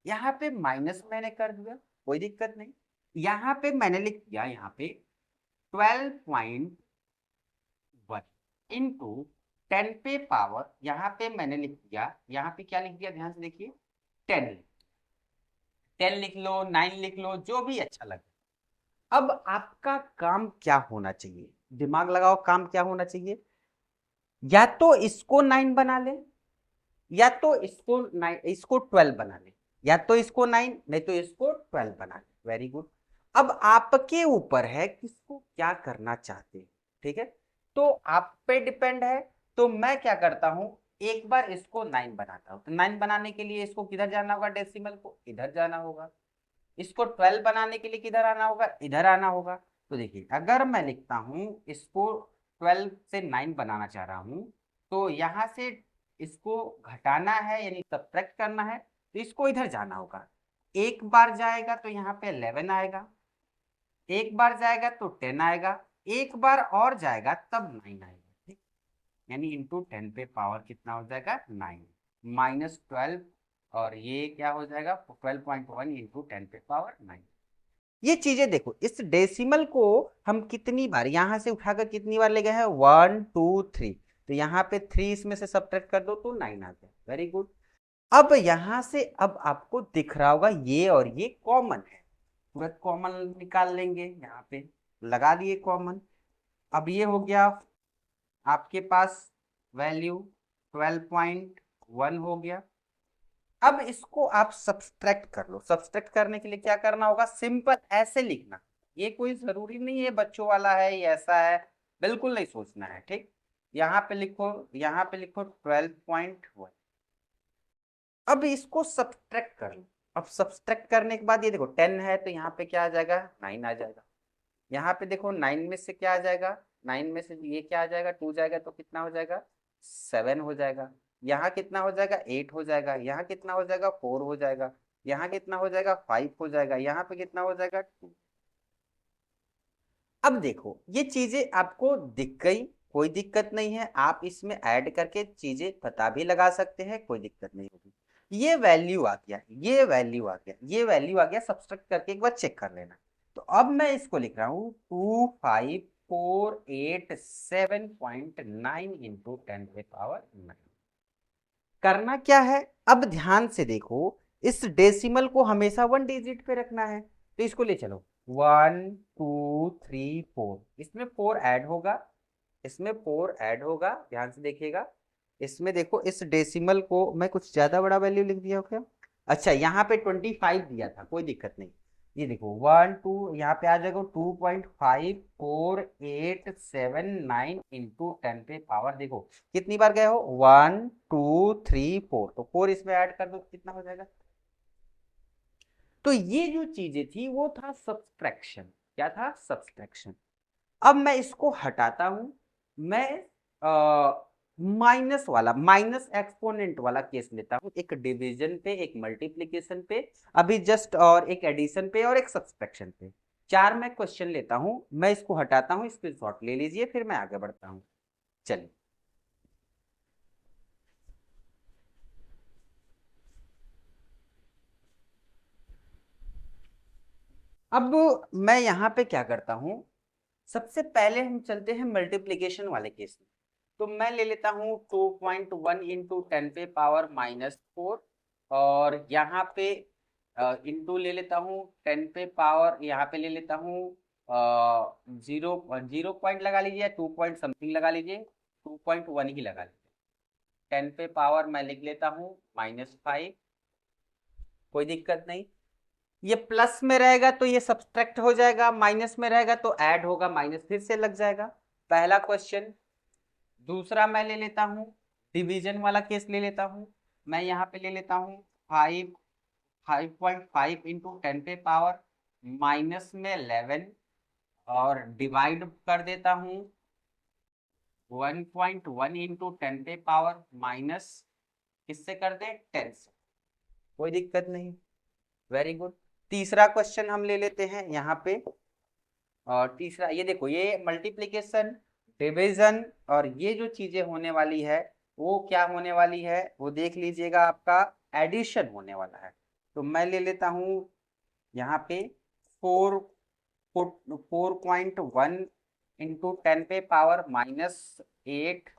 यहाँ पे माइनस मैंने कर दिया, कोई दिक्कत नहीं। यहाँ पे मैंने लिख दिया यहाँ पे 12.1 इंटू 10 पे पावर, यहाँ पे मैंने लिख दिया, यहाँ पे क्या लिख दिया ध्यान से देखिए, 10 लिख लो, 9 लिख लो, जो भी अच्छा लगे। अब आपका काम क्या होना चाहिए, दिमाग लगाओ, काम क्या होना चाहिए, या तो इसको 9 बना ले, या तो इसको 9, इसको 12 बना ले, या तो इसको 9 नहीं तो इसको 12 बना ले। Very good. अब आपके ऊपर है किसको क्या करना चाहते हैं, ठीक है, तो आप पे डिपेंड है। तो मैं क्या करता हूं, एक बार इसको 9 बनाता हूं, तो 9 बनाने के लिए इसको किधर जाना होगा, डेसिमल को इधर जाना होगा, इसको 12 बनाने के लिए किधर आना होगा, इधर आना होगा। तो देखिए अगर मैं लिखता हूं इसको 12 से 9 बनाना चाह रहा हूं, तो यहां से इसको घटाना है यानी सब्ट्रैक्ट करना है, तो इसको इधर जाना होगा। एक बार जाएगा तो यहाँ पे 11 आएगा, एक बार जाएगा तो 10 आएगा, एक बार और जाएगा तब 9 आएगा। ठीक, यानी इंटू 10 पे पावर कितना हो जाएगा 9 माइनस 12, और ये क्या हो जाएगा 12.1 इंटू 10 पे पावर 9। ये चीजें देखो, इस डेसिमल को हम कितनी बार यहां से उठाकर कितनी बार ले गए हैं, 1 2 3, तो यहाँ पे 3 इसमें से सब्ट्रैक्ट कर दो तो 9 आ गया। Very good. अब यहां से अब आपको दिख रहा होगा ये और ये कॉमन है, तुरंत कॉमन निकाल लेंगे, यहाँ पे लगा दिए कॉमन। अब ये हो गया आपके पास वैल्यू 12.1 हो गया। अब इसको आप सब्सट्रैक्ट कर लो, सब्सट्रैक्ट करने के लिए क्या करना होगा, सिंपल ऐसे लिखना, ये कोई जरूरी नहीं है बच्चों वाला है ये ऐसा है, बिल्कुल नहीं सोचना है। ठीक, यहाँ पे लिखो, यहाँ पे लिखो 12.1। अब इसको सब्सट्रैक्ट कर लो, अब सब्सट्रैक्ट करने के बाद ये देखो 10 है तो यहाँ पे क्या आ जाएगा 9 आ जाएगा, यहाँ पे देखो 9 में से क्या आ जाएगा, 9 में से ये क्या आ जाएगा 2 जाएगा तो कितना हो जाएगा 7 हो जाएगा, यहाँ कितना हो जाएगा 8 हो जाएगा, यहाँ कितना हो जाएगा 4 हो जाएगा, यहाँ कितना हो जाएगा 5 हो जाएगा, यहाँ पे कितना हो जाएगा 2। अब देखो ये चीजें आपको दिख गई, कोई दिक्कत नहीं है, आप इसमें ऐड करके चीजें पता भी लगा सकते हैं, कोई दिक्कत नहीं होगी। ये वैल्यू आ गया, ये वैल्यू आ गया, ये वैल्यू आ गया, सब्सट्रैक्ट करके एक बार चेक कर लेना। तो अब मैं इसको लिख रहा हूँ 25487.9 इंटू 10 पे पावर 9। करना क्या है, अब ध्यान से देखो, इस डेसिमल को हमेशा 1 डिजिट पे रखना है, तो इसको ले चलो 1 2 3 4, इसमें 4 ऐड होगा, इसमें 4 ऐड होगा, ध्यान से देखिएगा। इसमें देखो इस डेसिमल को मैं कुछ ज्यादा बड़ा वैल्यू लिख दिया क्या, अच्छा यहाँ पे 25 दिया था, कोई दिक्कत नहीं। ये देखो 1 2 यहाँ पे आ जाएगा 2.5487 इंटू 10 पे पावर, देखो कितनी बार गए हो 1 2 3 4, तो 4 इसमें ऐड कर दो कितना हो जाएगा। तो ये जो चीजें थी वो था सब्सट्रैक्शन, क्या था सब्सट्रैक्शन। अब मैं इसको हटाता हूं, मैं माइनस वाला, माइनस एक्सपोनेंट वाला केस लेता हूं, एक डिवीजन पे, एक मल्टीप्लिकेशन पे अभी जस्ट, और एक एडिशन पे और एक सब्सट्रैक्शन पे। चार मैं क्वेश्चन लेता हूं, मैं इसको हटाता हूं, स्क्रीनशॉट ले लीजिए, फिर मैं आगे बढ़ता हूं। चलिए, अब मैं यहां पे क्या करता हूं, सबसे पहले हम चलते हैं मल्टीप्लीकेशन वाले केस में। तो मैं ले लेता हूँ 2.1 इंटू 10⁻⁻⁴, और यहाँ पे इंटू ले लेता हूँ 10⁻, यहाँ पे ले लेता हूँ जीरो, 0 पॉइंट लगा लीजिए, 2 पॉइंट समथिंग लगा लीजिए, 2.1 ही लगा लीजिए। 10⁻ मैं लिख लेता हूँ -5, कोई दिक्कत नहीं। ये प्लस में रहेगा तो ये सब्सट्रैक्ट हो जाएगा, माइनस में रहेगा तो ऐड होगा, माइनस फिर से लग जाएगा। पहला क्वेश्चन। दूसरा मैं ले लेता हूँ, डिवीजन वाला केस ले लेता हूँ। मैं यहाँ पे ले लेता हूँ 5.5 इंटू 10⁻⁻11, और डिवाइड कर देता हूँ 1.1 इंटू 10⁻⁻, किससे कर दे, 10 से, कोई दिक्कत नहीं। Very good. तीसरा क्वेश्चन हम ले लेते हैं यहाँ पे, और तीसरा ये देखो, ये मल्टीप्लिकेशन, डिवीजन, और ये जो चीजें होने वाली है वो क्या होने वाली है, वो देख लीजिएगा, आपका एडिशन होने वाला है। तो मैं ले लेता हूँ यहाँ पे 4.1 इंटू 10⁻⁻8,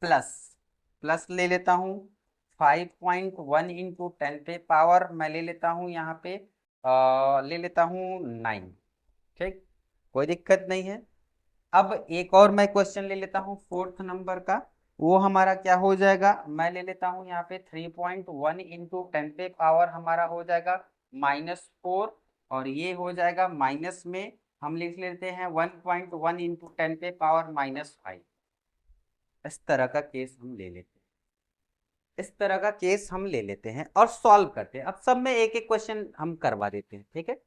प्लस, प्लस ले लेता हूँ 5.1 इंटू 10⁻, मैं ले लेता हूँ यहाँ पे ले लेता हूँ 9। ठीक, कोई दिक्कत नहीं है। अब एक और मैं क्वेश्चन ले लेता हूँ फोर्थ नंबर का, वो हमारा क्या हो जाएगा, मैं ले लेता हूँ यहाँ पे 3.1 इंटू 10⁻, हमारा हो जाएगा -4, और ये हो जाएगा माइनस में, हम लिख लेते हैं 1.1 इंटू 10⁻⁻5। इस तरह का केस हम ले लेते हैं, इस तरह का केस हम ले लेते हैं और सॉल्व करते हैं। अब सब में एक एक क्वेश्चन हम करवा देते हैं, ठीक है।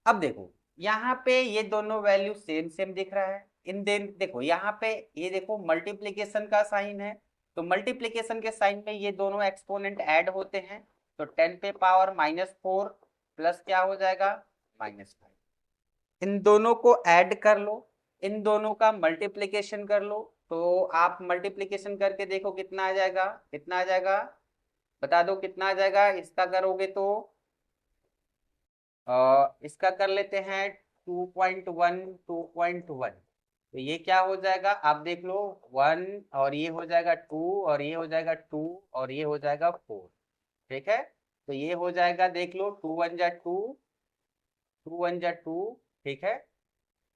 अब देखो, यहाँ पे ये दोनों वैल्यू सेम सेम दिख रहा है। इन दिन देखो, यहाँ पे ये देखो मल्टीप्लिकेशन का साइन है, तो मल्टीप्लिकेशन के साइन में ये दोनों एक्सपोनेंट ऐड होते हैं, तो 10⁻⁻4 प्लस क्या हो जाएगा, -5। इन दोनों को ऐड कर लो, इन दोनों का मल्टीप्लिकेशन कर लो, तो आप मल्टीप्लिकेशन करके देखो कितना आ जाएगा, कितना आ जाएगा, बता दो कितना आ जाएगा। इसका करोगे तो इसका कर लेते हैं 2.1, 2.1, तो ये क्या हो जाएगा, आप देख लो, 1, और ये हो जाएगा 2, और ये हो जाएगा 2, और ये हो जाएगा 4। ठीक है, तो ये हो जाएगा, देख लो, 2 1 जा 2, 2 1 जा 2, ठीक है,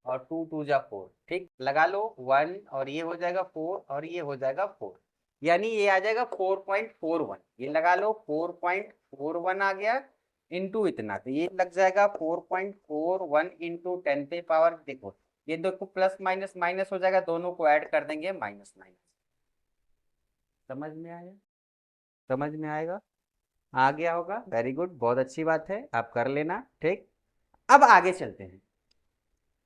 और 2 2 जा 4, ठीक, लगा लो 1, और ये हो जाएगा 4, और ये हो जाएगा 4, यानी ये आ जाएगा 4.41, ये लगा लो 4.41 आ गया, इंटू इतना, तो ये लग जाएगा 4.41 इंटू 10⁻, देखो ये देखो प्लस माइनस माइनस हो जाएगा, दोनों को ऐड कर देंगे, माइनस माइनस। समझ में आया, समझ में आएगा, आ गया होगा, वेरी गुड, बहुत अच्छी बात है, आप कर लेना। ठीक, अब आगे चलते हैं।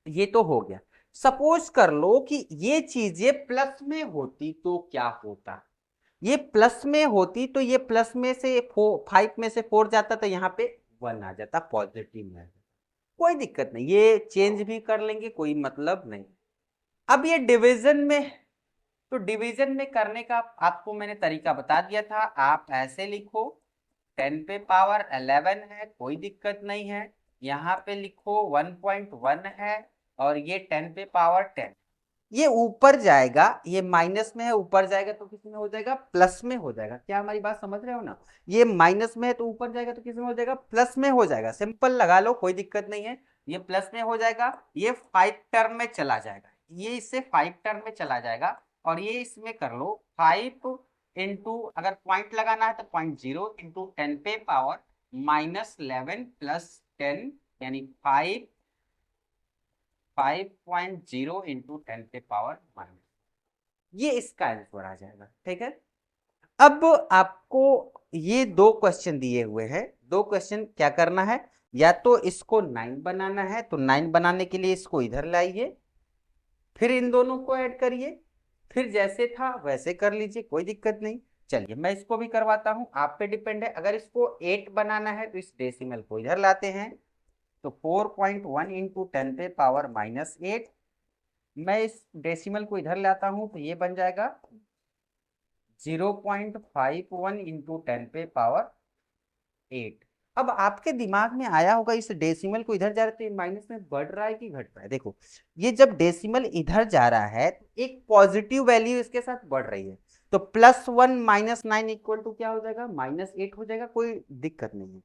ये तो हो गया। सपोज कर लो कि ये चीजें प्लस में होती तो क्या होता, ये प्लस में होती तो ये प्लस में से 5 में से 4 जाता तो यहाँ पे 1 आ जाता, पॉजिटिव में आ जाता, कोई दिक्कत नहीं, ये चेंज भी कर लेंगे, कोई मतलब नहीं। अब ये डिवीजन में, तो डिवीजन में करने का आपको मैंने तरीका बता दिया था, आप ऐसे लिखो 10⁻11 है, कोई दिक्कत नहीं है, यहाँ पे लिखो 1.1 है, और ये 10⁻10, ये ऊपर जाएगा, ये माइनस में है, ऊपर जाएगा तो किस में हो जाएगा, प्लस में हो जाएगा। क्या हमारी बात समझ रहे हो ना, ये माइनस में है तो ऊपर जाएगा तो किस में हो जाएगा, प्लस में हो जाएगा, सिंपल लगा लो, कोई दिक्कत नहीं है, ये प्लस में हो जाएगा, ये 5 टर्म में चला जाएगा, ये इससे 5 टर्म में चला जाएगा, और ये इसमें कर लो 5 इंटू, अगर पॉइंट लगाना है तो 0.0 इंटू 10⁻⁻11 प्लस 10, यानी 5.0 इंटू 10⁻⁻, ये इसका आंसर आ जाएगा। ठीक है, अब आपको ये दो क्वेश्चन दिए हुए हैं, दो क्वेश्चन क्या करना है, या तो इसको 9 बनाना है, तो 9 बनाने के लिए इसको इधर लाइए, फिर इन दोनों को ऐड करिए, फिर जैसे था वैसे कर लीजिए, कोई दिक्कत नहीं। चलिए मैं इसको भी करवाता हूँ, आप पे डिपेंड है। अगर इसको 8 बनाना है तो इस डेसिमल को इधर लाते हैं, तो 4.1 इंटू 10⁻⁻8। मैं इस डेसिमल को इधर लाता हूँ तो ये बन जाएगा 0.51 इंटू 10⁻8। अब आपके दिमाग में आया होगा इस डेसिमल को इधर जा रहे तो माइनस में बढ़ रहा है कि घट रहा है। देखो ये जब डेसिमल इधर जा रहा है तो एक पॉजिटिव वैल्यू इसके साथ बढ़ रही है, तो +1 -9 इक्वल टू क्या हो जाएगा, -8 हो जाएगा, कोई दिक्कत नहीं है।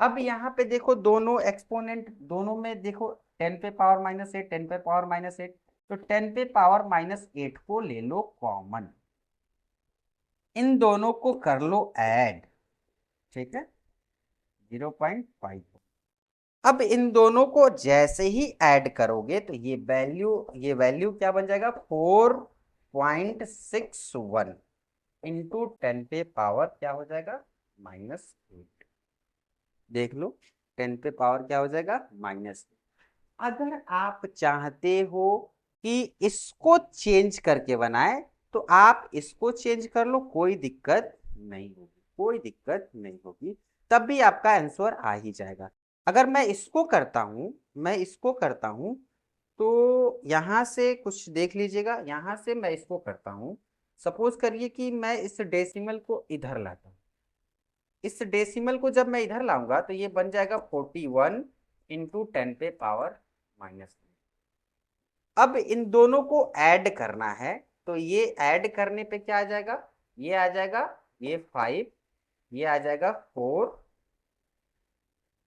अब यहाँ पे देखो दोनों एक्सपोनेंट, दोनों में देखो 10⁻⁻8 10⁻⁻8, तो 10⁻⁻8 को ले लो कॉमन, इन दोनों को कर लो ऐड, ठीक है, 0.5। अब इन दोनों को जैसे ही ऐड करोगे तो ये वैल्यू क्या बन जाएगा, 4.61 इंटू 10⁻, क्या हो जाएगा, -8। देख लो 10⁻ क्या हो जाएगा, -8। अगर आप चाहते हो कि इसको चेंज करके बनाए तो आप इसको चेंज कर लो, कोई दिक्कत नहीं होगी, कोई दिक्कत नहीं होगी, तब भी आपका आंसर आ ही जाएगा। अगर मैं इसको करता हूं, तो यहां से कुछ देख लीजिएगा, यहां से मैं इसको करता हूं। सपोज करिए कि मैं इस डेसिमल को इधर लाता हूं, इस डेसिमल को जब मैं इधर लाऊंगा तो ये बन जाएगा 41 इंटू 10⁻⁻9। अब इन दोनों को ऐड करना है, तो ये ऐड करने पे क्या आ जाएगा, ये आ जाएगा, ये 5, ये आ जाएगा 4,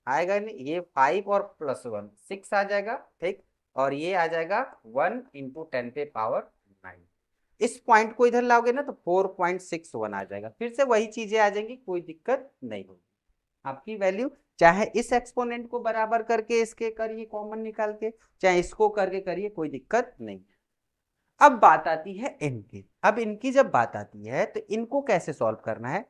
आएगा नहीं, ये 5 और +1 6 आ जाएगा, ठीक, और ये आ जाएगा 1 इंटू 10⁻⁹। इस पॉइंट को इधर लाओगे ना तो 4.61 आ जाएगा, फिर से वही चीजें आ जाएंगी, कोई दिक्कत नहीं होगी। आपकी वैल्यू चाहे इस एक्सपोनेंट को बराबर करके इसके करिए कॉमन निकाल के, चाहे इसको करके करिए, कोई दिक्कत नहीं। अब बात आती है इनकी, अब इनकी जब बात आती है तो इनको कैसे सॉल्व करना है।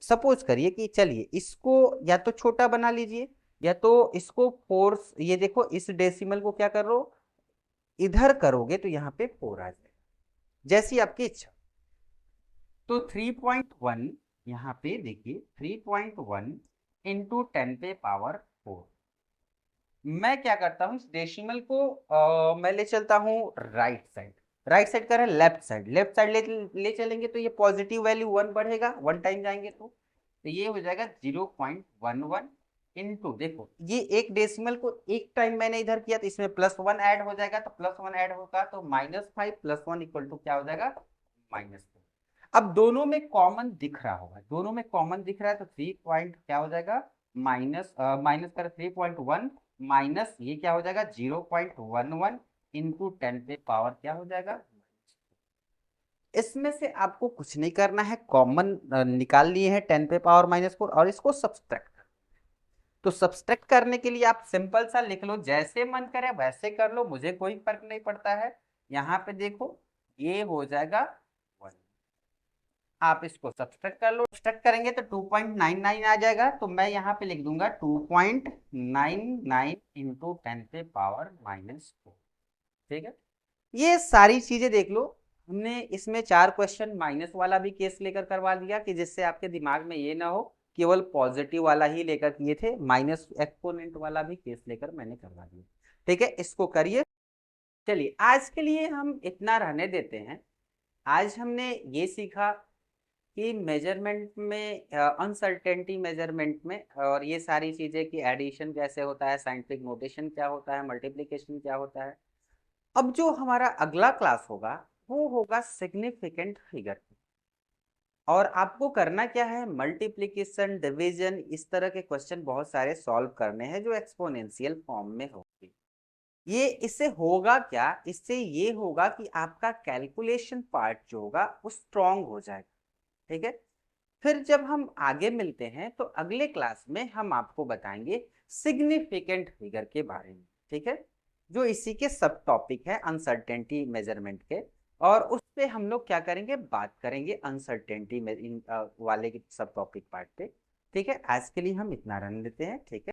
सपोज करिए कि चलिए इसको या तो छोटा बना लीजिए या तो इसको फोर्स, ये देखो इस डेसिमल को क्या करो, इधर करोगे तो यहाँ पे 4 आ जाएगा, जैसी आपकी इच्छा। तो 3.1, यहाँ पे देखिए 3.1 इंटू 10⁻⁴। मैं क्या करता हूँ, इस डेसिमल को मैं ले चलता हूँ राइट साइड, राइट साइड कर लेफ्ट साइड, लेफ्ट साइड ले चलेंगे तो ये पॉजिटिव वैल्यू 1 बढ़ेगा, 1 टाइम जाएंगे तो ये हो जाएगा 0.11 इंटू, देखो ये एक डेसिमल को एक टाइम मैंने इधर किया तो इसमें +1 ऐड हो जाएगा, तो +1 ऐड होगा तो -5 +1 इक्वल टू क्या हो जाएगा, -4। अब दोनों में कॉमन दिख रहा होगा, दोनों में कॉमन दिख रहा है तो 3 पॉइंट क्या हो जाएगा, माइनस कर 3.1 माइनस ये क्या हो जाएगा 0.11 इंटू 10⁻, क्या हो जाएगा। इसमें से आपको कुछ नहीं करना है, कॉमन निकाल लिए हैं 10⁻⁻4 और इसको सब्सट्रैक्ट। तो सब्सट्रैक्ट करने के लिए आप सिंपल सा लिख लो, जैसे मन करे वैसे कर लो, मुझे कोई फर्क नहीं पड़ता है। यहाँ पे देखो ये हो जाएगा 1, आप इसको सब्सट्रैक्ट कर लो, सब्सट्रैक्ट करेंगे तो 2.99 आ जाएगा, तो मैं यहाँ पे लिख दूंगा 2.99 इंटू 10⁻⁻4, ठीक है। ये सारी चीजें देख लो, हमने इसमें 4 क्वेश्चन माइनस वाला भी केस लेकर करवा दिया कि जिससे आपके दिमाग में ये ना हो केवल पॉजिटिव वाला ही लेकर किए थे, माइनस एक्सपोनेंट वाला भी केस लेकर मैंने करवा दिया, ठीक है, इसको करिए। चलिए आज के लिए हम इतना रहने देते हैं। आज हमने ये सीखा कि मेजरमेंट में अनसर्टेनिटी मेजरमेंट में और ये सारी चीजें कि एडिशन कैसे होता है, साइंटिफिक नोटेशन क्या होता है, मल्टीप्लिकेशन क्या होता है। अब जो हमारा अगला क्लास होगा वो होगा सिग्निफिकेंट फिगर, और आपको करना क्या है, मल्टीप्लिकेशन, डिवीजन, इस तरह के क्वेश्चन बहुत सारे सॉल्व करने हैं जो एक्सपोनेंशियल फॉर्म में होंगे। ये इससे होगा क्या, इससे ये होगा कि आपका कैलकुलेशन पार्ट जो होगा वो स्ट्रांग हो जाएगा, ठीक है। फिर जब हम आगे मिलते हैं तो अगले क्लास में हम आपको बताएंगे सिग्निफिकेंट फिगर के बारे में, ठीक है, जो इसी के सब टॉपिक है अनसर्टेनिटी मेजरमेंट के, और उस पे हम लोग क्या करेंगे, बात करेंगे अनसर्टेनिटी वाले सब टॉपिक पार्ट पे, ठीक है। आज के लिए हम इतना रन लेते हैं, ठीक है।